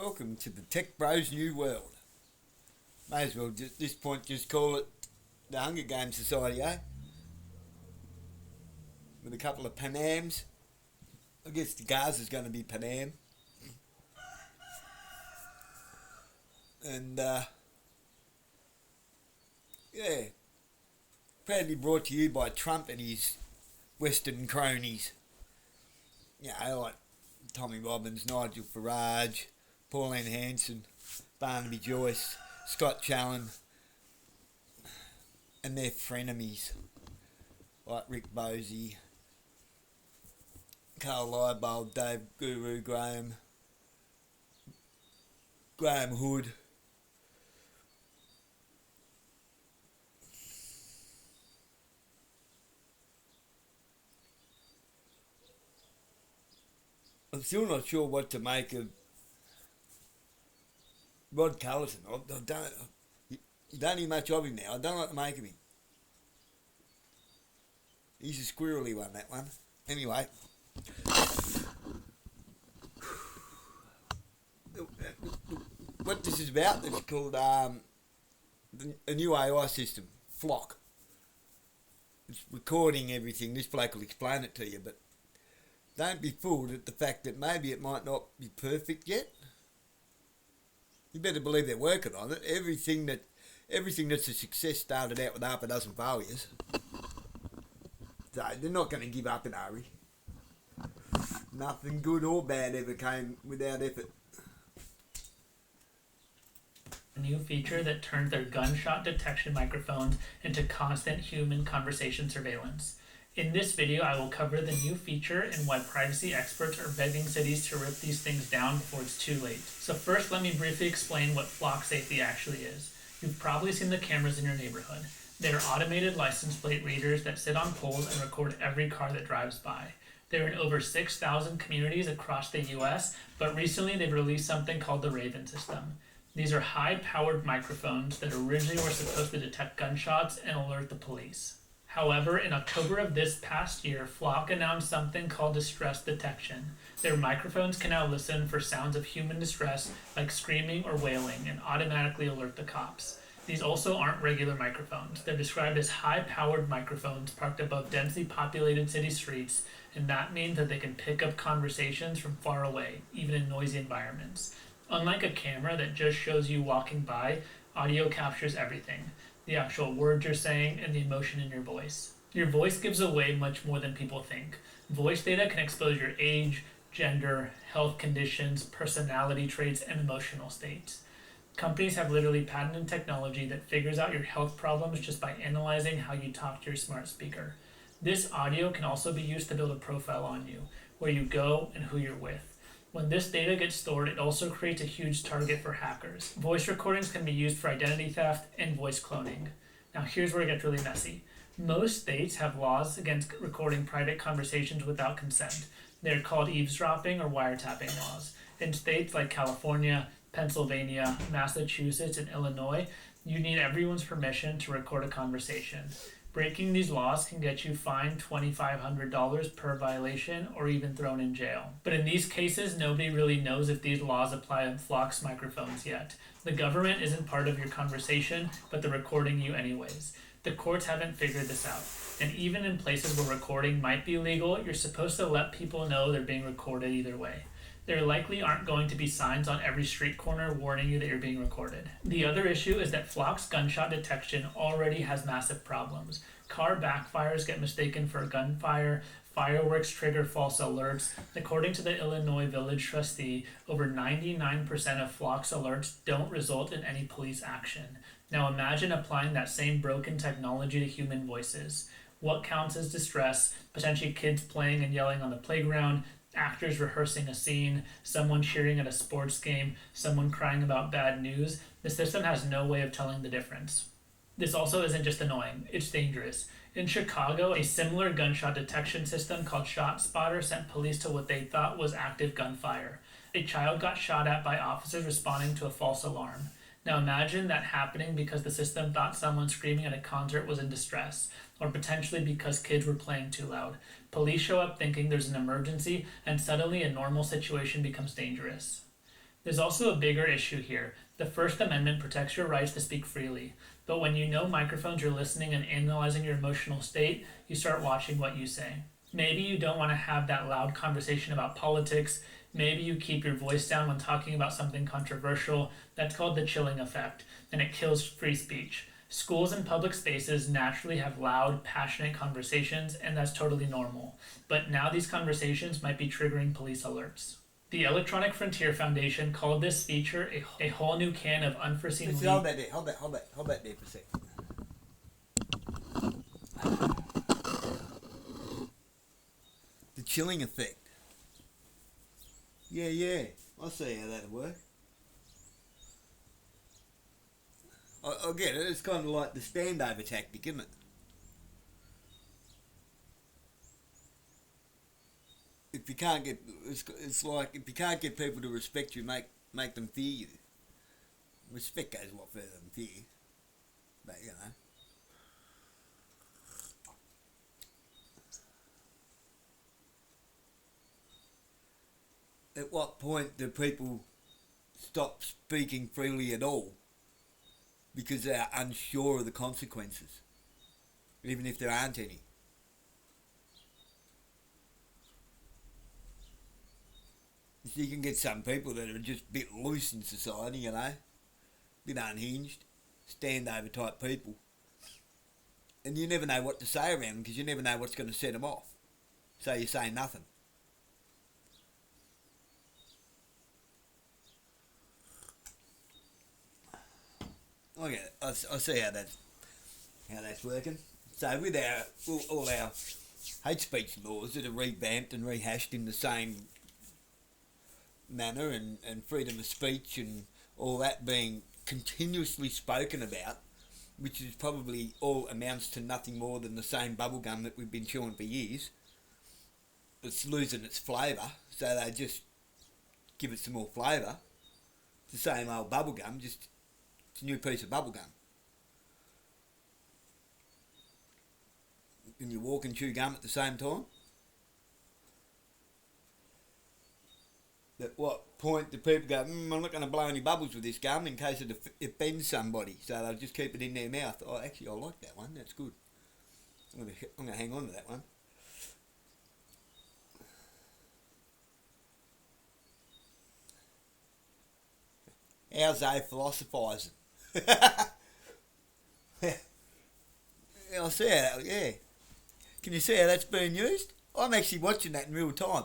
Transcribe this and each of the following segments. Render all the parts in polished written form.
Welcome to the Tech Bros New World. May as well at this point just call it the Hunger Games Society, eh? With a couple of Panams. I guess the Gaza's going to be Panam. And, yeah. Proudly brought to you by Trump and his Western cronies. You know, like Tommy Robbins, Nigel Farage, Pauline Hanson, Barnaby Joyce, Scott Challen, and their frenemies like Rick Bosey, Carl Leibold, Dave Guru Graham, Graham Hood. I'm still not sure what to make of Rod Cullerton. You don't hear much of him now. I don't know what to make of him. He's a squirrely one, that one. Anyway. What this is about, it's called a new AI system, Flock. It's recording everything. This bloke will explain it to you, but don't be fooled at the fact that maybe it might not be perfect yet. You better believe they're working on it. Everything that's a success started out with half a dozen failures. So they're not going to give up in a hurry. Nothing good or bad ever came without effort. A new feature that turns their gunshot detection microphones into constant human conversation surveillance. In this video, I will cover the new feature and why privacy experts are begging cities to rip these things down before it's too late. So first, let me briefly explain what Flock Safety actually is. You've probably seen the cameras in your neighborhood. They're automated license plate readers that sit on poles and record every car that drives by. They're in over 6,000 communities across the US, but recently they've released something called the Raven system. These are high-powered microphones that originally were supposed to detect gunshots and alert the police. However, in October of this past year, Flock announced something called distress detection. Their microphones can now listen for sounds of human distress like screaming or wailing and automatically alert the cops. These also aren't regular microphones. They're described as high-powered microphones parked above densely populated city streets, and that means that they can pick up conversations from far away, even in noisy environments. Unlike a camera that just shows you walking by, audio captures everything. The actual words you're saying, and the emotion in your voice. Your voice gives away much more than people think. Voice data can expose your age, gender, health conditions, personality traits, and emotional states. Companies have literally patented technology that figures out your health problems just by analyzing how you talk to your smart speaker. This audio can also be used to build a profile on you, where you go and who you're with. When this data gets stored, it also creates a huge target for hackers. Voice recordings can be used for identity theft and voice cloning. Now here's where it gets really messy. Most states have laws against recording private conversations without consent. They're called eavesdropping or wiretapping laws. In states like California, Pennsylvania, Massachusetts, and Illinois, you need everyone's permission to record a conversation. Breaking these laws can get you fined $2,500 per violation or even thrown in jail. But in these cases, nobody really knows if these laws apply on Flock's microphones yet. The government isn't part of your conversation, but they're recording you anyways. The courts haven't figured this out. And even in places where recording might be legal, you're supposed to let people know they're being recorded either way. There likely aren't going to be signs on every street corner warning you that you're being recorded. The other issue is that Flock's gunshot detection already has massive problems. Car backfires get mistaken for a gunfire, fireworks trigger false alerts. According to the Illinois Village Trustee, over 99% of Flock's alerts don't result in any police action. Now imagine applying that same broken technology to human voices. What counts as distress? Potentially kids playing and yelling on the playground, actors rehearsing a scene, someone cheering at a sports game, someone crying about bad news. The system has no way of telling the difference. This also isn't just annoying, it's dangerous. In Chicago, a similar gunshot detection system called ShotSpotter sent police to what they thought was active gunfire. A child got shot at by officers responding to a false alarm. Now imagine that happening because the system thought someone screaming at a concert was in distress, or potentially because kids were playing too loud. Police show up thinking there's an emergency, and suddenly a normal situation becomes dangerous. There's also a bigger issue here. The First Amendment protects your rights to speak freely, but when you know microphones are listening and analyzing your emotional state, you start watching what you say. Maybe you don't want to have that loud conversation about politics. Maybe you keep your voice down when talking about something controversial. That's called the chilling effect, and it kills free speech. Schools and public spaces naturally have loud, passionate conversations, and that's totally normal. But now these conversations might be triggering police alerts. The Electronic Frontier Foundation called this feature a whole new can of unforeseen. Hold that there. Hold that there for a second. The chilling effect. Yeah. I see how that'd work. I get it. It's kind of like the standover tactic, isn't it? If you can't get, it's like if you can't get people to respect you, make them fear you. Respect goes a lot further than fear, but you know. At what point do people stop speaking freely at all because they're unsure of the consequences, even if there aren't any? You can get some people that are just a bit loose in society, you know, a bit unhinged, standover type people. And you never know what to say around them because you never know what's going to set them off. So you say nothing. Okay, I see how that's working. So with all our hate speech laws that are revamped and rehashed in the same manner, and freedom of speech and all that being continuously spoken about, which is probably all amounts to nothing more than the same bubblegum that we've been chewing for years. It's losing its flavour, so they just give it some more flavour. It's the same old bubblegum, just it's a new piece of bubblegum. And you walk and chew gum at the same time? At what point do people go, I'm not going to blow any bubbles with this gum in case it offends somebody, so they'll just keep it in their mouth. Oh, actually, I like that one. That's good. I'm going to hang on to that one. How's they philosophising? I see how, yeah. Can you see how that's being used? I'm actually watching that in real time.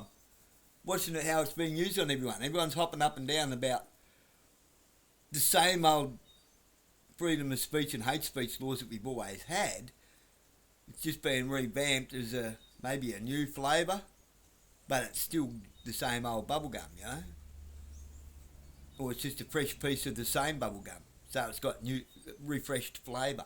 Watching it how it's being used on everyone. Everyone's hopping up and down about the same old freedom of speech and hate speech laws that we've always had. It's just been revamped as maybe a new flavour, but it's still the same old bubblegum, you know? Or it's just a fresh piece of the same bubblegum, so it's got new, refreshed flavour.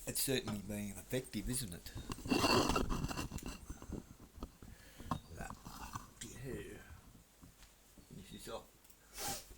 It's certainly being effective, isn't it?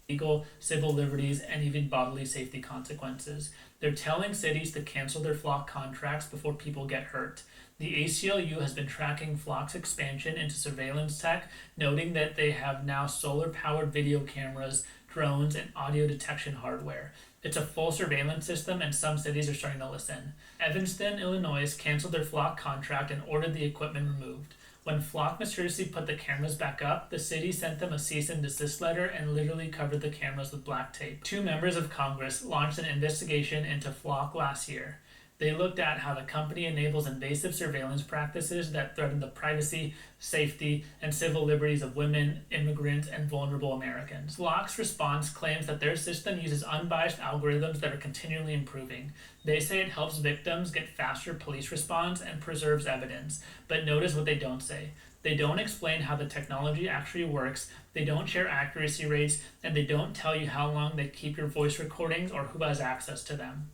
Legal, civil liberties, and even bodily safety consequences. They're telling cities to cancel their flock contracts before people get hurt. The ACLU has been tracking Flock's expansion into surveillance tech, noting that they have now solar-powered video cameras, drones, and audio detection hardware. It's a full surveillance system, and some cities are starting to listen. Evanston, Illinois canceled their Flock contract and ordered the equipment removed. When Flock mysteriously put the cameras back up, the city sent them a cease and desist letter and literally covered the cameras with black tape. 2 members of Congress launched an investigation into Flock last year. They looked at how the company enables invasive surveillance practices that threaten the privacy, safety, and civil liberties of women, immigrants, and vulnerable Americans. Flock's response claims that their system uses unbiased algorithms that are continually improving. They say it helps victims get faster police response and preserves evidence. But notice what they don't say. They don't explain how the technology actually works, they don't share accuracy rates, and they don't tell you how long they keep your voice recordings or who has access to them.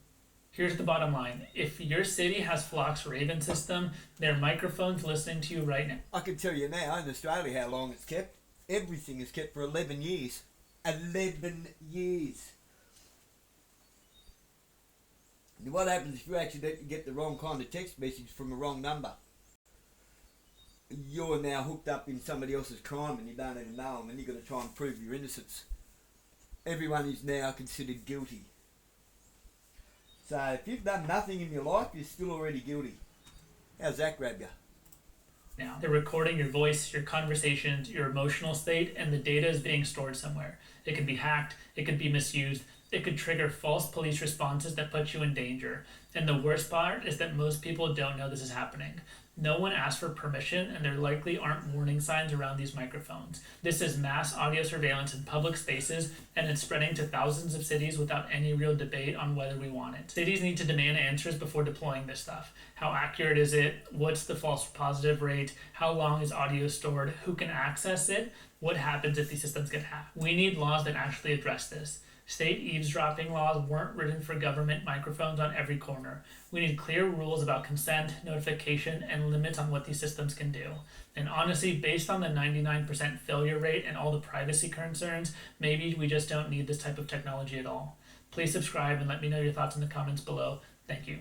Here's the bottom line. If your city has Flock's Raven system, there are microphones listening to you right now. I can tell you now in Australia how long it's kept. Everything is kept for 11 years. 11 years. And what happens if you accidentally get the wrong kind of text message from a wrong number? You're now hooked up in somebody else's crime and you don't even know them, and you've got to try and prove your innocence. Everyone is now considered guilty. So if you've done nothing in your life, you're still already guilty. How's that grab you? Now, they're recording your voice, your conversations, your emotional state, and the data is being stored somewhere. It can be hacked, it could be misused, it could trigger false police responses that put you in danger. And the worst part is that most people don't know this is happening. No one asked for permission, and there likely aren't warning signs around these microphones. This is mass audio surveillance in public spaces, and it's spreading to thousands of cities without any real debate on whether we want it. Cities need to demand answers before deploying this stuff. How accurate is it? What's the false positive rate? How long is audio stored? Who can access it? What happens if these systems get hacked? We need laws that actually address this. State eavesdropping laws weren't written for government microphones on every corner. We need clear rules about consent, notification, and limits on what these systems can do. And honestly, based on the 99% failure rate and all the privacy concerns, maybe we just don't need this type of technology at all. Please subscribe and let me know your thoughts in the comments below. Thank you.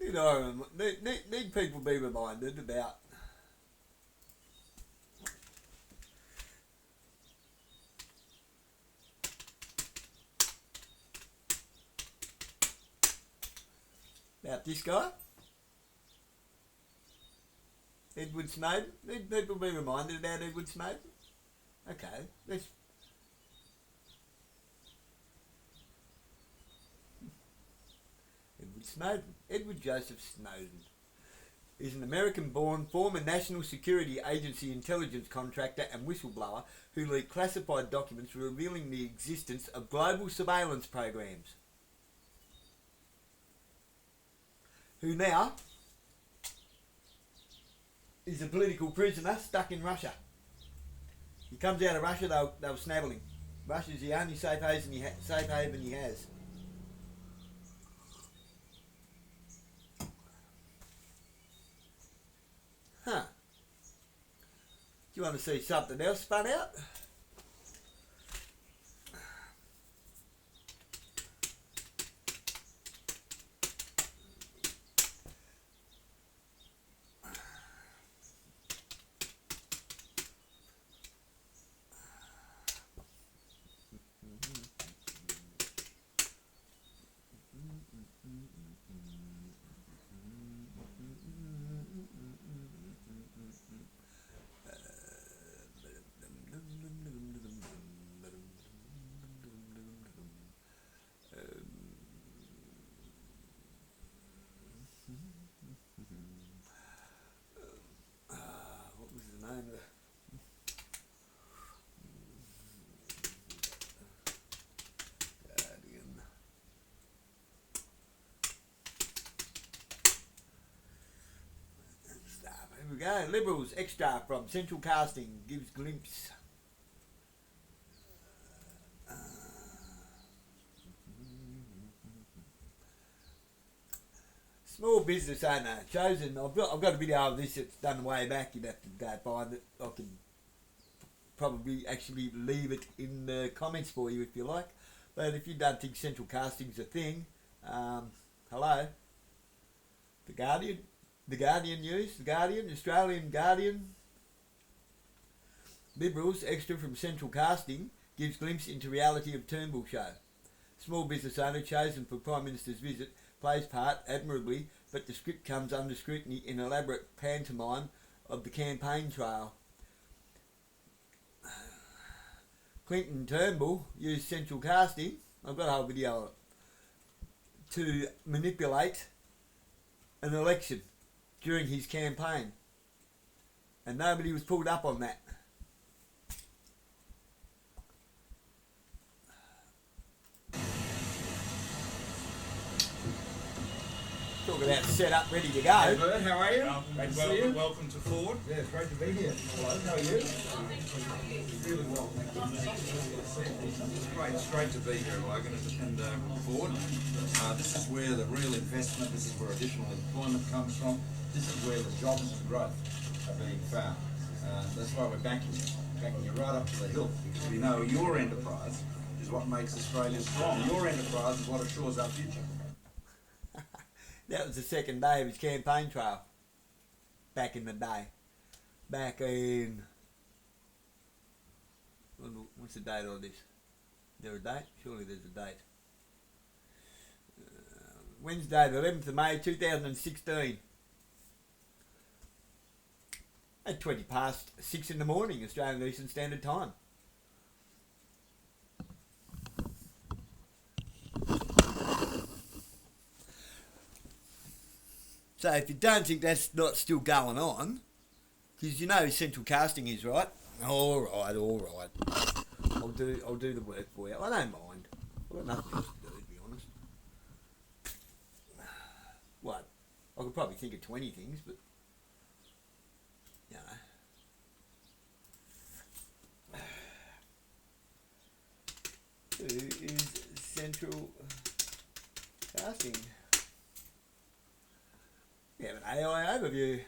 Need people be reminded about this guy, Edward Snowden. Need people be reminded about Edward Snowden? Okay, let's. Edward Snowden. Edward Joseph Snowden is an American-born former National Security Agency intelligence contractor and whistleblower who leaked classified documents revealing the existence of global surveillance programs. Who now is a political prisoner stuck in Russia. He comes out of Russia, they'll snabble him. Russia's the only safe haven he has. Huh. Do you want to see something else spun out? Here we go. Liberals extra from Central Casting gives glimpse. Small business owner chosen. I've got a video of this that's done way back. You'd have to go find it. I can probably actually leave it in the comments for you if you like. But if you don't think Central Casting's a thing, hello. The Guardian News, The Guardian, Australian Guardian. Liberals extra from Central Casting gives glimpse into reality of Turnbull show. Small business owner chosen for Prime Minister's visit plays part admirably, but the script comes under scrutiny in elaborate pantomime of the campaign trail. Clinton Turnbull used Central Casting, I've got a whole video of it, to manipulate an election during his campaign, and nobody was pulled up on that. Talk about set up, ready to go. Hey Bert, how are you? Great to see you. Welcome to Ford. Yeah, it's great to be here. Hello, how are you? Really well, thank you. It's great to be here, Logan, and Ford. This is where the real investment, this is where additional employment comes from. This is where the jobs and growth are being found. That's why we're backing it. backing you right up to the hilt, because we know your enterprise is what makes Australia strong. Your enterprise is what assures our future. That was the second day of his campaign trail. Back in the day. Back in... What's the date on this? Is there a date? Surely there's a date. Wednesday, the 11th of May 2016. At 20 past 6 in the morning, Australian Eastern Standard Time. So if you don't think that's not still going on, because you know who Central Casting is, right? All right. I'll do the work for you. I don't mind. I've got nothing else to do, to be honest. What? I could probably think of 20 things, but you know. Who is Central Casting? We have an AI overview.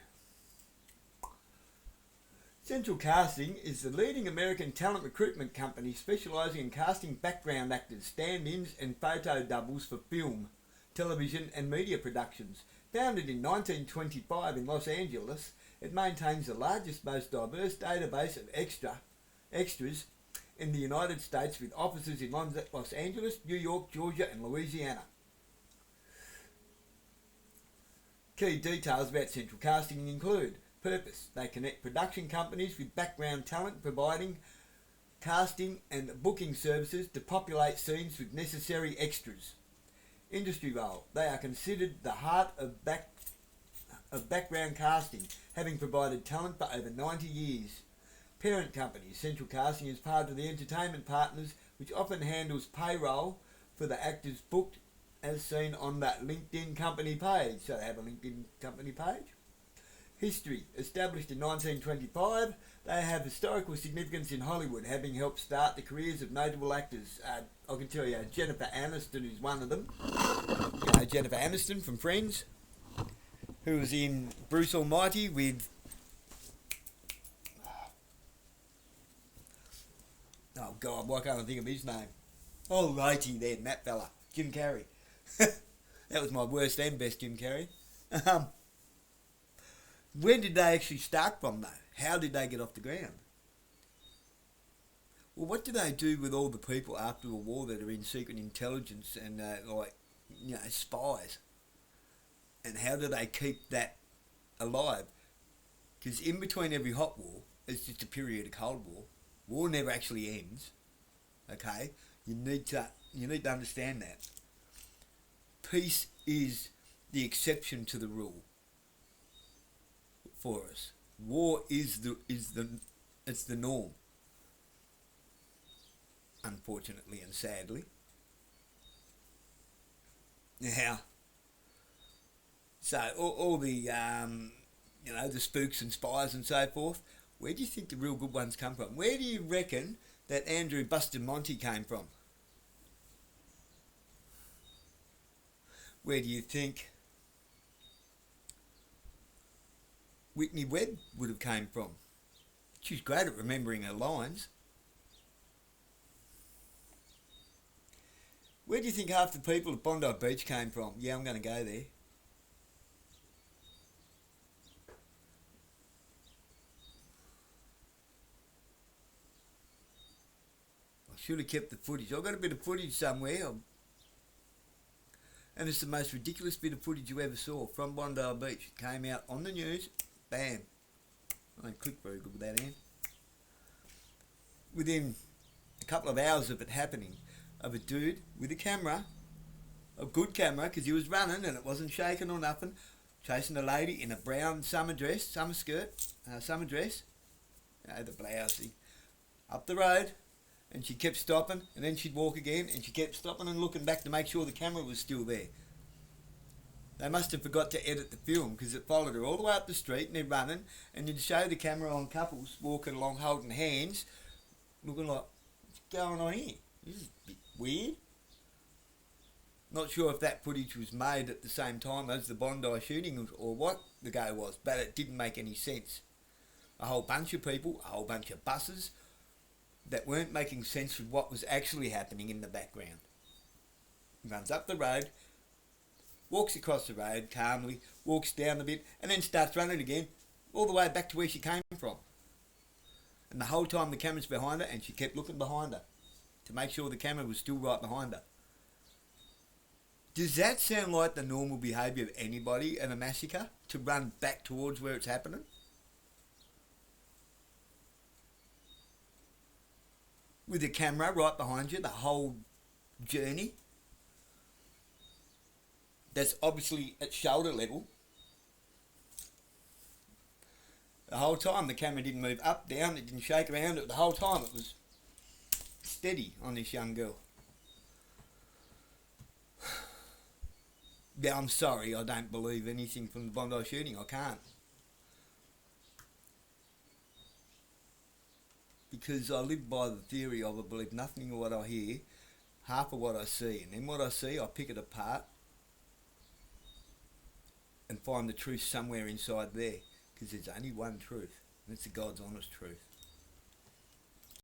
Central Casting is the leading American talent recruitment company specialising in casting background actors, stand-ins and photo doubles for film, television and media productions. Founded in 1925 in Los Angeles, it maintains the largest, most diverse database of extras in the United States, with offices in Los Angeles, New York, Georgia and Louisiana. Key details about Central Casting include: purpose: they connect production companies with background talent, providing casting and booking services to populate scenes with necessary extras. Industry role: they are considered the heart of background casting, having provided talent for over 90 years. Parent company: Central Casting is part of the Entertainment Partners, which often handles payroll for the actors booked, as seen on that LinkedIn company page. So they have a LinkedIn company page. History: established in 1925, they have historical significance in Hollywood, having helped start the careers of notable actors. I can tell you, Jennifer Aniston is one of them. You know, Jennifer Aniston from Friends, who was in Bruce Almighty with... Oh God, why can't I think of his name? Oh, righty then, that fella, Jim Carrey. That was my worst and best Jim Carrey. When did they actually start from though? How did they get off the ground? Well, what do they do with all the people after the war that are in secret intelligence and spies? And how do they keep that alive? Because in between every hot war, it's just a period of Cold War. War never actually ends. Okay, you need to understand that. Peace is the exception to the rule for us. War is the norm. Unfortunately and sadly. Now, so all the the spooks and spies and so forth, where do you think the real good ones come from? Where do you reckon that Andrew Bustamante came from? Where do you think Whitney Webb would have came from? She's great at remembering her lines. Where do you think half the people at Bondi Beach came from? Yeah, I'm going to go there. I should have kept the footage. I've got a bit of footage somewhere. And it's the most ridiculous bit of footage you ever saw from Bondi Beach. It came out on the news. Bam. I don't click very good with that hand. Within a couple of hours of it happening, of a dude with a camera, a good camera, because he was running and it wasn't shaking or nothing, chasing a lady in a brown summer dress, the blousey, up the road, and she kept stopping, and then she'd walk again, and she kept stopping and looking back to make sure the camera was still there. They must have forgot to edit the film, because it followed her all the way up the street, and they're running, and you'd show the camera on couples walking along holding hands, looking like, what's going on here? This is a bit weird. Not sure if that footage was made at the same time as the Bondi shooting or what the go was, but it didn't make any sense. A whole bunch of people, a whole bunch of buses, that weren't making sense of what was actually happening in the background. He runs up the road, walks across the road calmly, walks down a bit, and then starts running again, all the way back to where she came from. And the whole time the camera's behind her, and she kept looking behind her to make sure the camera was still right behind her. Does that sound like the normal behaviour of anybody at a massacre? To run back towards where it's happening? With a camera right behind you the whole journey? That's obviously at shoulder level. The whole time the camera didn't move up, down, it didn't shake around. The whole time it was steady on this young girl. Yeah, I'm sorry, I don't believe anything from the Bondi shooting. I can't. Because I live by the theory of I believe nothing of what I hear, half of what I see. And then what I see, I pick it apart and find the truth somewhere inside there. Because there's only one truth, and it's the God's honest truth.